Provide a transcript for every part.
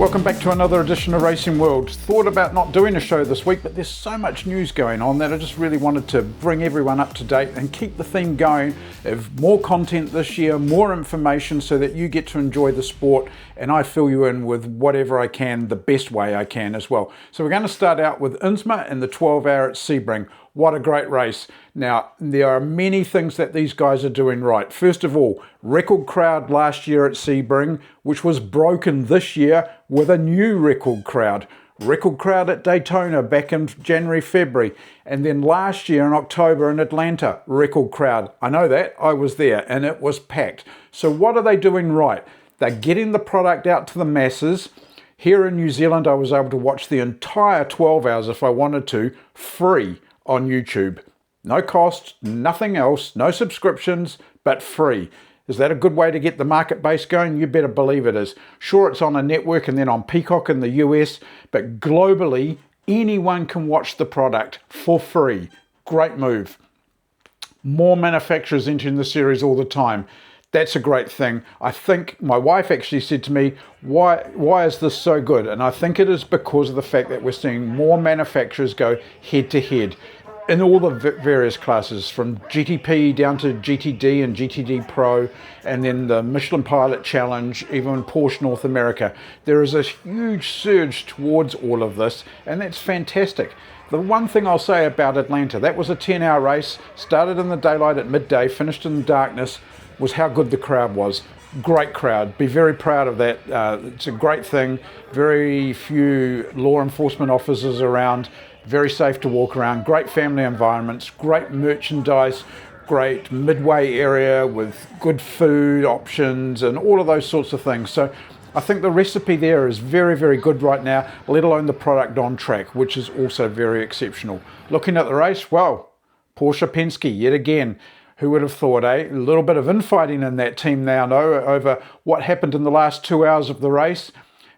Welcome back to another edition of Racing World. Thought about not doing a show this week, but there's so much news going on that I just really wanted to bring everyone up to date and keep the theme going of more content this year, more information so that you get to enjoy the sport and I fill you in with whatever I can, the best way I can as well. So we're going to start out with IMSA and the 12 hour at Sebring. What a great race. Now, there are many things that these guys are doing right. First of all, record crowd last year at Sebring, which was broken this year with a new record crowd. Record crowd at Daytona back in January, February. And then last year in October in Atlanta, record crowd. I know that, I was there and it was packed. So what are they doing right? They're getting the product out to the masses. Here in New Zealand, I was able to watch the entire 12 hours if I wanted to, free on YouTube. No cost, nothing else, no subscriptions, but free. Is that a good way to get the market base going? You better believe it is. Sure, it's on a network and then on Peacock in the US, but globally, anyone can watch the product for free. Great move. More manufacturers entering the series all the time. That's a great thing. I think my wife actually said to me, why is this so good? And I think it is because of the fact that we're seeing more manufacturers go head to head in all the various classes, from GTP down to GTD and GTD Pro, and then the Michelin Pilot Challenge, even Porsche North America. There is a huge surge towards all of this, and that's fantastic. The one thing I'll say about Atlanta, that was a 10-hour race, started in the daylight at midday, finished in the darkness, was how good the crowd was. Great crowd. Be very proud of that. It's a great thing. Very few law enforcement officers around. Very safe to walk around. Great family environments. Great merchandise. Great midway area with good food options and all of those sorts of things. So I think the recipe there is very, very good right now, let alone the product on track, which is also very exceptional. Looking at the race, well, Porsche Penske yet again. Who would have thought, eh? A little bit of infighting in that team now, no, over what happened in the last 2 hours of the race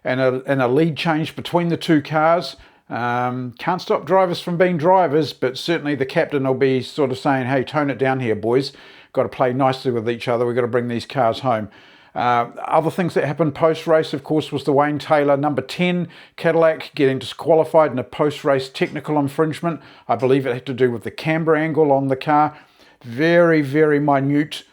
and a lead change between the two cars. Can't stop drivers from being drivers, but certainly the captain will be sort of saying, hey, tone it down here, boys. Got to play nicely with each other. We've got to bring these cars home. Other things that happened post-race, of course, was the Wayne Taylor number 10 Cadillac getting disqualified in a post-race technical infringement. I believe it had to do with the camber angle on the car. Very, very minute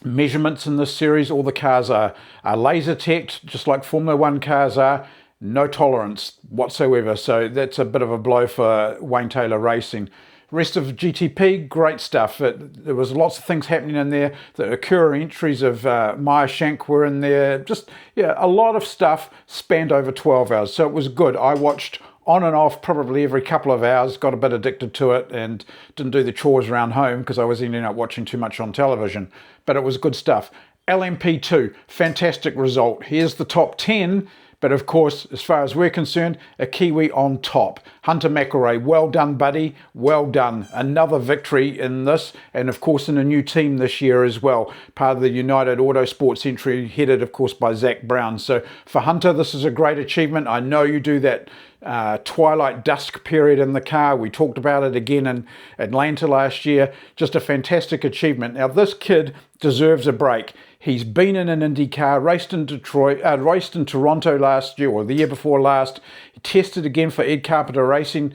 measurements in this series. All the cars are laser teched, just like Formula One cars are. No tolerance whatsoever. So that's a bit of a blow for Wayne Taylor Racing. Rest of GTP, great stuff. There was lots of things happening in there. The occur entries of Maya Shank were in there. Just, yeah, a lot of stuff spanned over 12 hours. So it was good. I watched on and off probably every couple of hours, got a bit addicted to it and didn't do the chores around home because I was ending up watching too much on television. But it was good stuff. LMP2, fantastic result. Here's the top 10. But of course, as far as we're concerned, a Kiwi on top. Hunter McElrea, well done, buddy. Well done. Another victory in this, and of course in a new team this year as well. Part of the United Autosports entry, headed of course by Zach Brown. So for Hunter, this is a great achievement. I know you do that twilight dusk period in the car. We talked about it again in Atlanta last year. Just a fantastic achievement. Now this kid deserves a break. He's been in an Indycar, raced in Detroit, raced in Toronto last year or the year before last. He tested again for Ed Carpenter Racing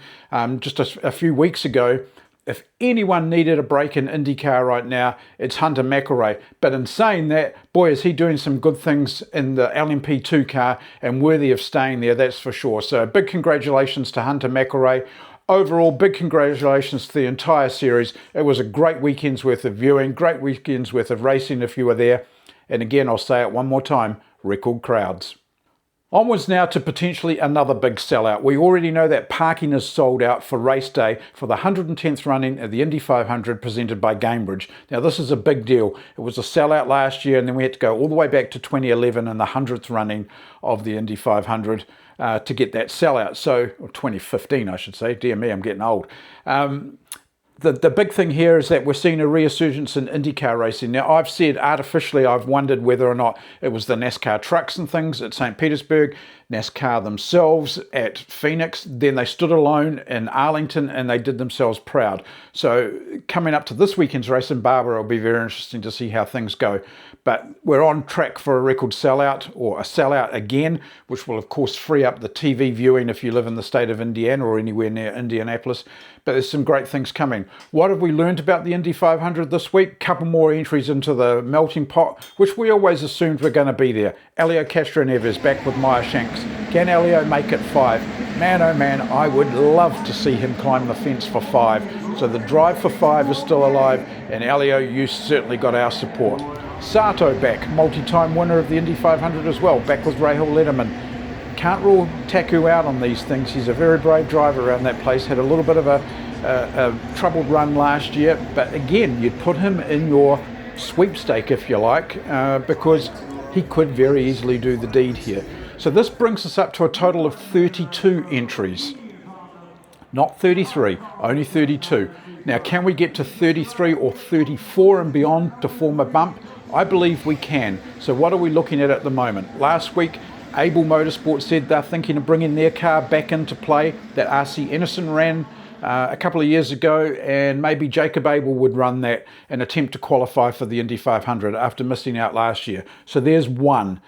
just a few weeks ago. If anyone needed a break in IndyCar right now, it's Hunter McElrea. But in saying that, boy, is he doing some good things in the LMP2 car and worthy of staying there, that's for sure. So big congratulations to Hunter McElrea. Overall, big congratulations to the entire series. It was a great weekend's worth of viewing, great weekend's worth of racing if you were there. And again, I'll say it one more time, record crowds. Onwards now to potentially another big sellout. We already know that parking is sold out for race day for the 110th running of the Indy 500 presented by Gamebridge. Now this is a big deal. It was a sellout last year and then we had to go all the way back to 2011 and the 100th running of the Indy 500 to get that sellout. So, or 2015 I should say, dear me, I'm getting old. The big thing here is that we're seeing a resurgence in IndyCar racing. Now, I've said artificially, I've wondered whether or not it was the NASCAR trucks and things at St. Petersburg. NASCAR themselves at Phoenix, then they stood alone in Arlington and they did themselves proud. So coming up to this weekend's race in Barber, it'll be very interesting to see how things go. But we're on track for a record sellout, or a sellout again, which will of course free up the TV viewing if you live in the state of Indiana or anywhere near Indianapolis. But there's some great things coming. What have we learned about the Indy 500 this week? Couple more entries into the melting pot, which we always assumed were going to be there. Elio Castroneves back with Meyer Shanks. Can Elio make it 5? Man, oh man, I would love to see him climb the fence for 5. So the drive for 5 is still alive, and Elio, you certainly got our support. Sato back, multi-time winner of the Indy 500 as well, back with Rahul Letterman. Can't rule Taku out on these things. He's a very brave driver around that place. Had a little bit of a troubled run last year, but again, you'd put him in your sweepstake if you like, because he could very easily do the deed here. So this brings us up to a total of 32 entries. Not 33, only 32. Now, can we get to 33 or 34 and beyond to form a bump? I believe we can. So what are we looking at the moment? Last week, Able Motorsports said they're thinking of bringing their car back into play that RC Enerson ran a couple of years ago, and maybe Jacob Able would run that and attempt to qualify for the Indy 500 after missing out last year. So there's one.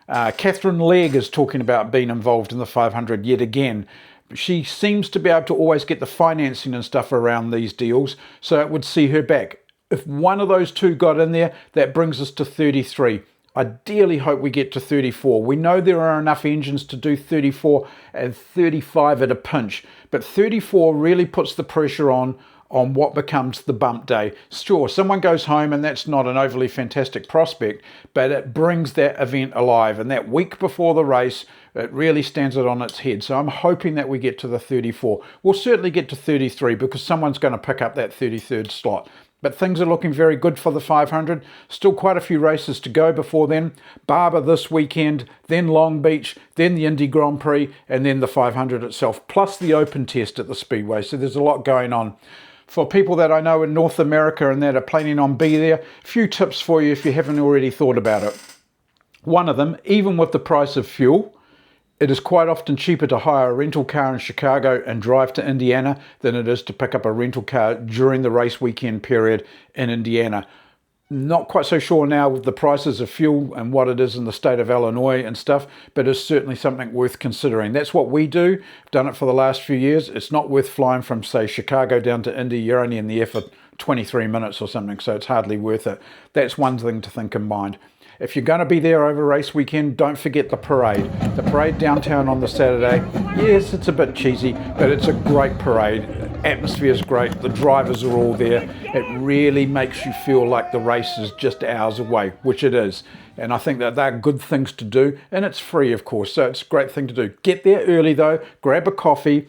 Catherine Legg is talking about being involved in the 500 yet again. She seems to be able to always get the financing and stuff around these deals, so it would see her back. If one of those two got in there, that brings us to 33. Ideally hope we get to 34. We know there are enough engines to do 34 and 35 at a pinch, but 34 really puts the pressure on what becomes the bump day. Sure, someone goes home and that's not an overly fantastic prospect, but it brings that event alive, and that week before the race, it really stands it on its head. So I'm hoping that we get to the 34. We'll certainly get to 33 because someone's going to pick up that 33rd slot. But things are looking very good for the 500. Still quite a few races to go before then. Barber this weekend, then Long Beach, then the Indy Grand Prix, and then the 500 itself, plus the open test at the Speedway. So there's a lot going on. For people that I know in North America and that are planning on being there, a few tips for you if you haven't already thought about it. One of them, even with the price of fuel, it is quite often cheaper to hire a rental car in Chicago and drive to Indiana than it is to pick up a rental car during the race weekend period in Indiana. Not quite so sure now with the prices of fuel and what it is in the state of Illinois and stuff, but it's certainly something worth considering. That's what we do. I've done it for the last few years. It's not worth flying from, say, Chicago down to Indy. You're only in the air for 23 minutes or something, so it's hardly worth it. That's one thing to think in mind. If you're going to be there over race weekend, don't forget the parade. The parade downtown on the Saturday, yes, it's a bit cheesy, but it's a great parade. Atmosphere is great. The drivers are all there. It really makes you feel like the race is just hours away, which it is. And I think that they're good things to do, and it's free, of course, so it's a great thing to do. Get there early, though. Grab a coffee.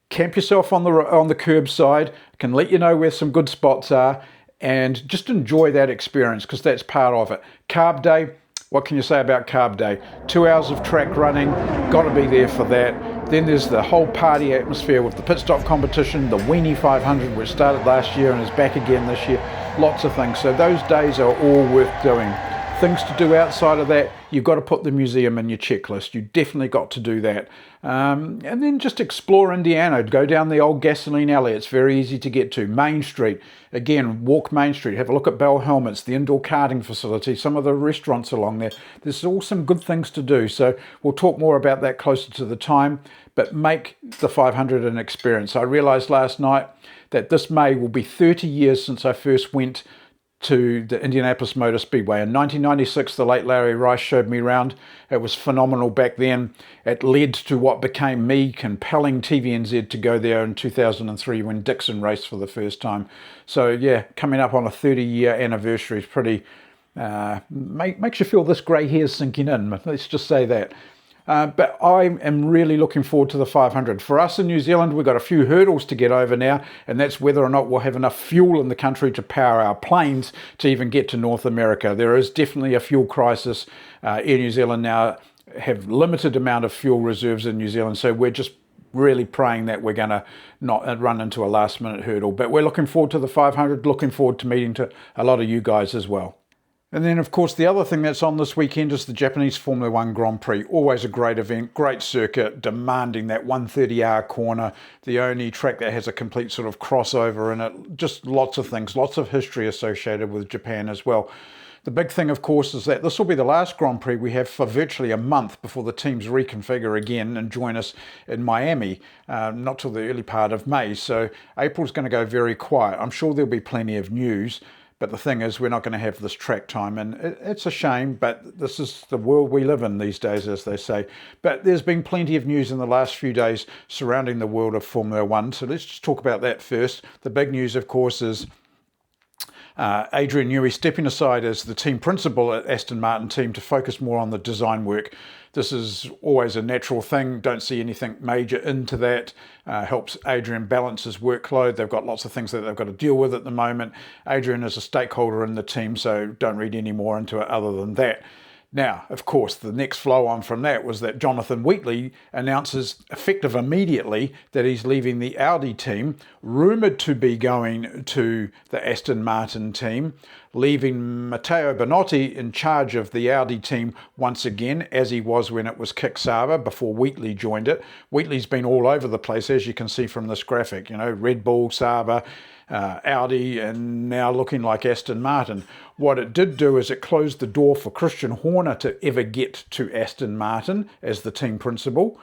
Camp yourself on the curbside. Can let you know where some good spots are. And just enjoy that experience because that's part of it. Carb day, what can you say about carb day? 2 hours of track running, got to be there for that. Then there's the whole party atmosphere with the pit stop competition, the Weenie 500, which started last year and is back again this year. Lots of things. So those days are all worth doing. Things to do outside of that, you've got to put the museum in your checklist. You definitely got to do that. And then just explore Indiana. Go down the old gasoline alley. It's very easy to get to. Main Street. Again, walk Main Street. Have a look at Bell Helmets, the indoor karting facility, some of the restaurants along there. There's all some good things to do. So we'll talk more about that closer to the time. But make the 500 an experience. I realized last night that this May will be 30 years since I first went to the Indianapolis Motor Speedway. In 1996, the late Larry Rice showed me around. It was phenomenal back then. It led to what became me compelling TVNZ to go there in 2003 when Dixon raced for the first time. So yeah, coming up on a 30-year anniversary is pretty, makes you feel this grey hair's sinking in. Let's just say that. But I am really looking forward to the 500. For us in New Zealand, we've got a few hurdles to get over now, and that's whether or not we'll have enough fuel in the country to power our planes to even get to North America. There is definitely a fuel crisis. Air New Zealand now have limited amount of fuel reserves in New Zealand, so we're just really praying that we're going to not run into a last-minute hurdle. But we're looking forward to the 500, looking forward to meeting to a lot of you guys as well. And then, of course, the other thing that's on this weekend is the Japanese Formula One Grand Prix. Always a great event, great circuit, demanding that 130-hour corner, the only track that has a complete sort of crossover in it. Just lots of things, lots of history associated with Japan as well. The big thing, of course, is that this will be the last Grand Prix we have for virtually a month before the teams reconfigure again and join us in Miami, not till the early part of May. So April's going to go very quiet. I'm sure there'll be plenty of news. But the thing is, we're not going to have this track time, and it's a shame, but this is the world we live in these days, as they say. But there's been plenty of news in the last few days surrounding the world of Formula One, so let's just talk about that first. The big news, of course, is Adrian Newey stepping aside as the team principal at Aston Martin team to focus more on the design work. This is always a natural thing. Don't see anything major into that. Helps Adrian balance his workload. They've got lots of things that they've got to deal with at the moment. Adrian is a stakeholder in the team, so don't read any more into it other than that. Now, of course, the next flow on from that was that Jonathan Wheatley announces, effective immediately, that he's leaving the Audi team, rumoured to be going to the Aston Martin team, leaving Matteo Binotto in charge of the Audi team once again, as he was when it was Kick Sauber before Wheatley joined it. Wheatley's been all over the place, as you can see from this graphic. You know, Red Bull, Sauber, Audi, and now looking like Aston Martin. What it did do is it closed the door for Christian Horner to ever get to Aston Martin as the team principal.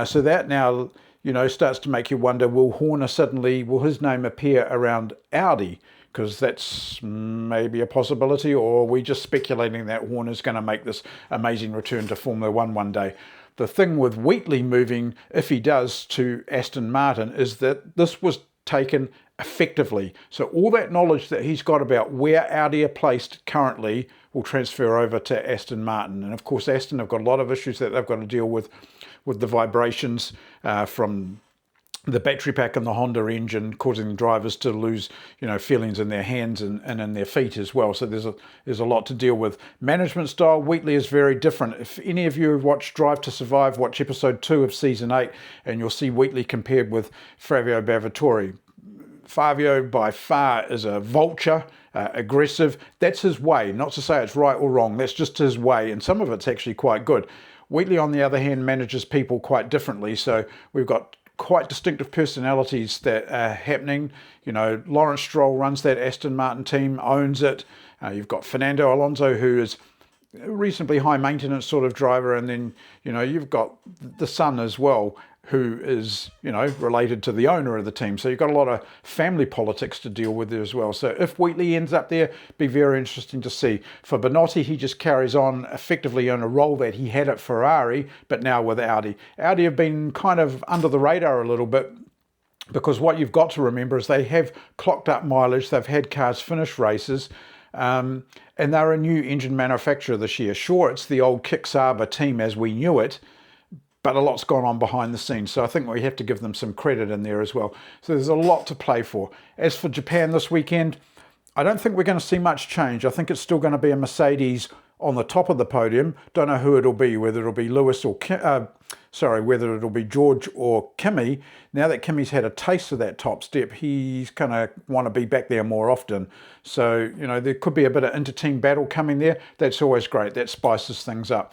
So that now, you know, starts to make you wonder, will his name appear around Audi? Because that's maybe a possibility, or are we just speculating that Horner's going to make this amazing return to Formula One day? The thing with Wheatley moving, if he does, to Aston Martin is that this was taken effectively. So all that knowledge that he's got about where Audi are placed currently will transfer over to Aston Martin. And of course, Aston have got a lot of issues that they've got to deal with the vibrations from the battery pack and the Honda engine, causing drivers to lose, you know, feelings in their hands and in their feet as well. So there's a lot to deal with. Management style, Wheatley is very different. If any of you have watched Drive to Survive, watch episode 2 of season 8, and you'll see Wheatley compared with Fabio Bavatore. Fabio by far is a vulture, aggressive. That's his way. Not to say it's right or wrong. That's just his way, and some of it's actually quite good. Wheatley, on the other hand, manages people quite differently. So we've got quite distinctive personalities that are happening. You know, Lawrence Stroll runs that Aston Martin team, owns it. You've got Fernando Alonso, who is a reasonably high maintenance sort of driver, and then, you know, you've got the son as well, who is, you know, related to the owner of the team. So you've got a lot of family politics to deal with there as well. So if Wheatley ends up there, be very interesting to see. For Binotto, he just carries on effectively in a role that he had at Ferrari, but now with Audi. Audi have been kind of under the radar a little bit, because what you've got to remember is they have clocked up mileage. They've had cars finish races. And they're a new engine manufacturer this year. Sure, it's the old Kick Sauber team as we knew it, but a lot's gone on behind the scenes. So I think we have to give them some credit in there as well. So there's a lot to play for. As for Japan this weekend, I don't think we're going to see much change. I think it's still going to be a Mercedes on the top of the podium. Don't know who it'll be, whether it'll be whether it'll be George or Kimi. Now that Kimi's had a taste of that top step, he's going to want to be back there more often. So, you know, there could be a bit of inter-team battle coming there. That's always great. That spices things up.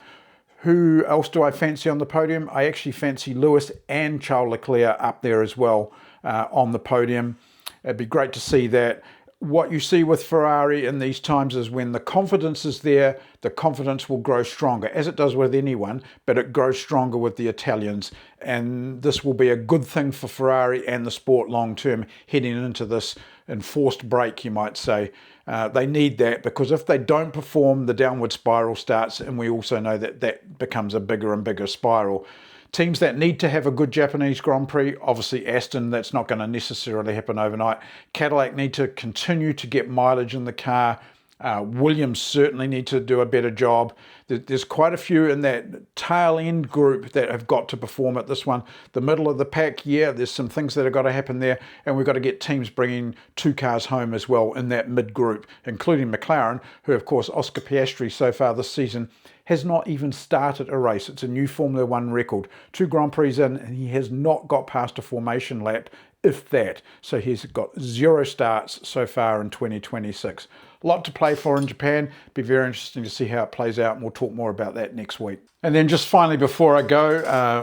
Who else do I fancy on the podium? I actually fancy Lewis and Charles Leclerc up there as well on the podium. It'd be great to see that. What you see with Ferrari in these times is when the confidence is there, the confidence will grow stronger, as it does with anyone, but it grows stronger with the Italians. And this will be a good thing for Ferrari and the sport long term, heading into this enforced break, you might say. They need that, because if they don't perform, the downward spiral starts, and we also know that that becomes a bigger and bigger spiral. Teams that need to have a good Japanese Grand Prix, obviously Aston, that's not going to necessarily happen overnight. Cadillac need to continue to get mileage in the car. Williams certainly need to do a better job. There's quite a few in that tail end group that have got to perform at this one. The middle of the pack, yeah, there's some things that have got to happen there, and we've got to get teams bringing 2 cars home as well in that mid group, including McLaren, who of course Oscar Piastri so far this season has not even started a race. It's a new Formula One record. 2 Grand Prix in, and he has not got past a formation lap, if that. So he's got 0 starts so far in 2026. A lot to play for in Japan. Be very interesting to see how it plays out, and we'll talk more about that next week. And then just finally, before I go,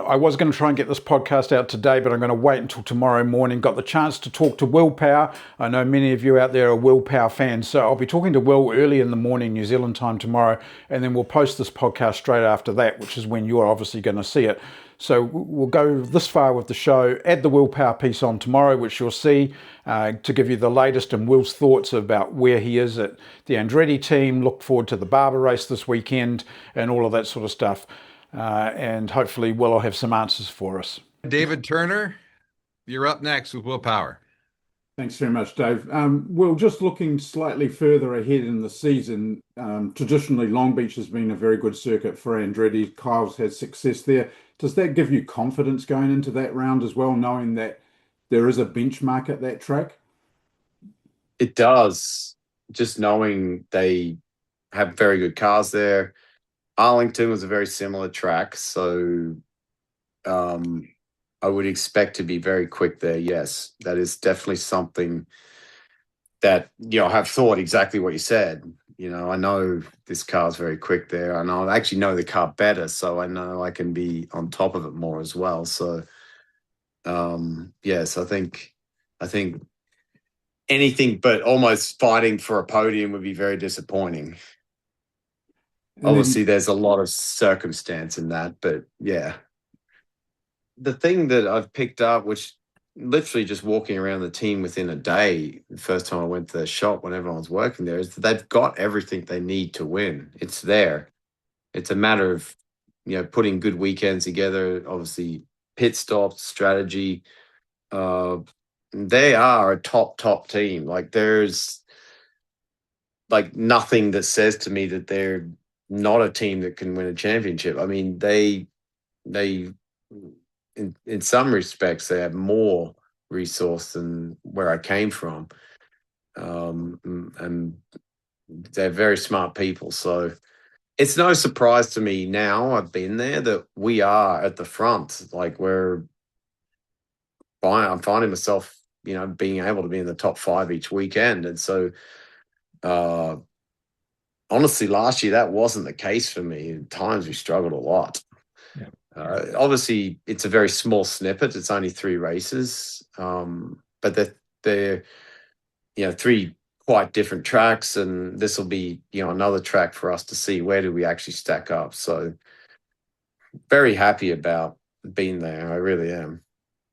I was going to try and get this podcast out today, but I'm going to wait until tomorrow morning. Got the chance to talk to Will Power. I know many of you out there are Will Power fans, so I'll be talking to Will early in the morning, New Zealand time tomorrow, and then we'll post this podcast straight after that, which is when you're obviously going to see it. So we'll go this far with the show, add the Will Power piece on tomorrow, which you'll see, to give you the latest and Will's thoughts about where he is at the Andretti team, look forward to the Barber race this weekend, and all of that sort of stuff. And hopefully Will will have some answers for us. David Turner, you're up next with Will Power. Thanks very much, Dave. Will, just looking slightly further ahead in the season, traditionally Long Beach has been a very good circuit for Andretti. Kyle's had success there. Does that give you confidence going into that round as well, knowing that there is a benchmark at that track? It does. Just knowing they have very good cars there. Arlington was a very similar track, so I would expect to be very quick there. Yes, that is definitely something that, I've thought exactly what you said. I know this car's very quick there, and I actually know the car better, so I know I can be on top of it more as well. So, yes, I think anything but almost fighting for a podium would be very disappointing. Obviously, there's a lot of circumstance in that, but yeah. The thing that I've picked up, which literally just walking around the team within a day, the first time I went to their shop when everyone's working there, is that they've got everything they need to win. It's there. It's a matter of, putting good weekends together, obviously pit stops, strategy. They are a top team. Like, there's like nothing that says to me that they're not a team that can win a championship. I mean, they in some respects, they have more resource than where I came from. And they're very smart people. So it's no surprise to me now, I've been there, that we are at the front. Like, I'm finding myself, being able to be in the top 5 each weekend. And so, honestly, last year, that wasn't the case for me. At times we struggled a lot. Yeah. Obviously, it's a very small snippet. It's only 3 races, but they're 3 quite different tracks, and this will be another track for us to see where do we actually stack up. So, very happy about being there. I really am.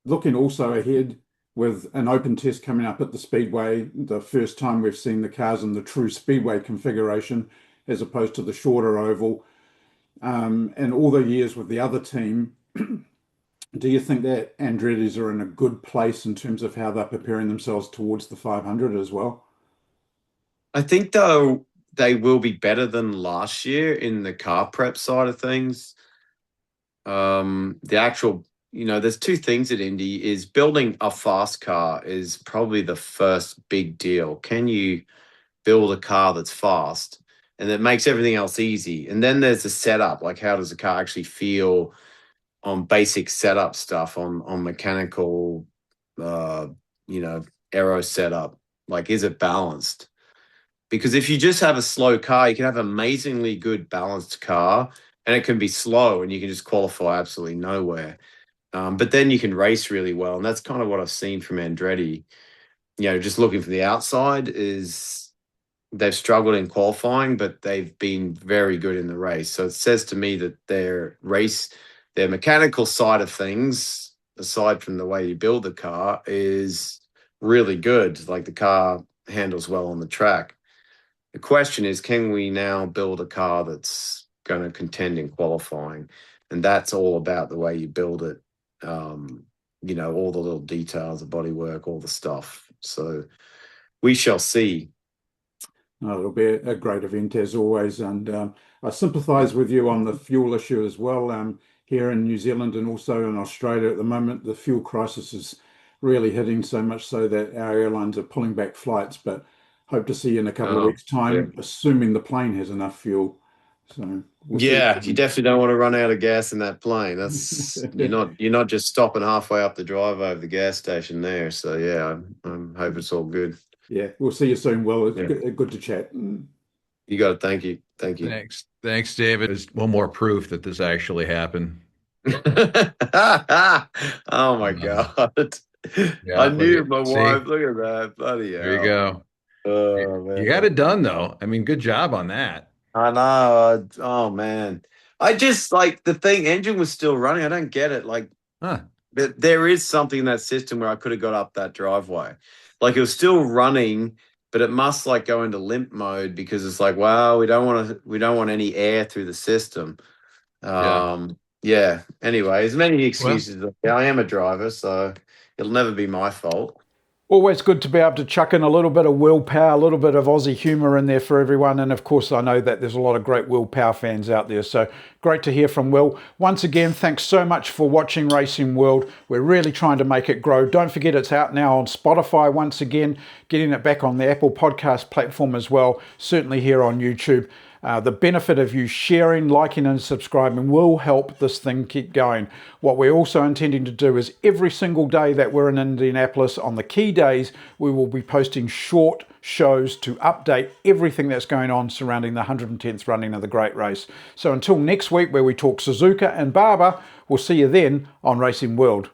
Looking also ahead with an open test coming up at the Speedway, the first time we've seen the cars in the true Speedway configuration as opposed to the shorter oval. And all the years with the other team, do you think that Andretti's are in a good place in terms of how they're preparing themselves towards the 500 as well? I think, though, they will be better than last year in the car prep side of things. The actual, there's 2 things at Indy. Is building a fast car is probably the first big deal. Can you build a car that's fast? And that makes everything else easy. And then there's the setup, like how does the car actually feel on basic setup stuff, on mechanical, aero setup. Like, is it balanced? Because if you just have a slow car, you can have an amazingly good balanced car, and it can be slow, and you can just qualify absolutely nowhere. But then you can race really well, and that's kind of what I've seen from Andretti. Just looking from the outside, is they've struggled in qualifying, but they've been very good in the race. So it says to me that their mechanical side of things, aside from the way you build the car, is really good. Like, the car handles well on the track. The question is, can we now build a car that's going to contend in qualifying? And that's all about the way you build it. All the little details, the bodywork, all the stuff. So we shall see. It'll be a great event as always, and I sympathise with you on the fuel issue as well. Here in New Zealand and also in Australia at the moment, the fuel crisis is really hitting, so much so that our airlines are pulling back flights. But hope to see you in a couple of weeks' time, assuming the plane has enough fuel. So you definitely don't want to run out of gas in that plane. That's you're not just stopping halfway up the drive over the gas station there. So yeah, I hope it's all good. Yeah, we'll see you soon, Will. It's Yeah. good to chat. You got it. Thank you. Thank you. Thanks, David. There's one more proof that this actually happened. Oh my Um, God. yeah, I look knew at my see, wife. Look at that. Bloody there you hell. go. Oh You got man. it done though. I mean, good job on that. I know. Oh man. I just like the thing, engine was still running. I don't get it. Like Huh. there is something in that system where I could have got up that driveway. Like it was still running, but it must like go into limp mode because it's like, wow, we don't want any air through the system. Yeah. Yeah. Anyway, as many Well, excuses. I am a driver, so it'll never be my fault. Always good to be able to chuck in a little bit of willpower, a little bit of Aussie humour in there for everyone. And of course, I know that there's a lot of great willpower fans out there. So great to hear from Will. Once again, thanks so much for watching Racing World. We're really trying to make it grow. Don't forget it's out now on Spotify once again, getting it back on the Apple podcast platform as well, certainly here on YouTube. The benefit of you sharing, liking and subscribing will help this thing keep going. What we're also intending to do is every single day that we're in Indianapolis on the key days, we will be posting short shows to update everything that's going on surrounding the 110th running of the Great Race. So until next week where we talk Suzuka and Barber, we'll see you then on Racing World.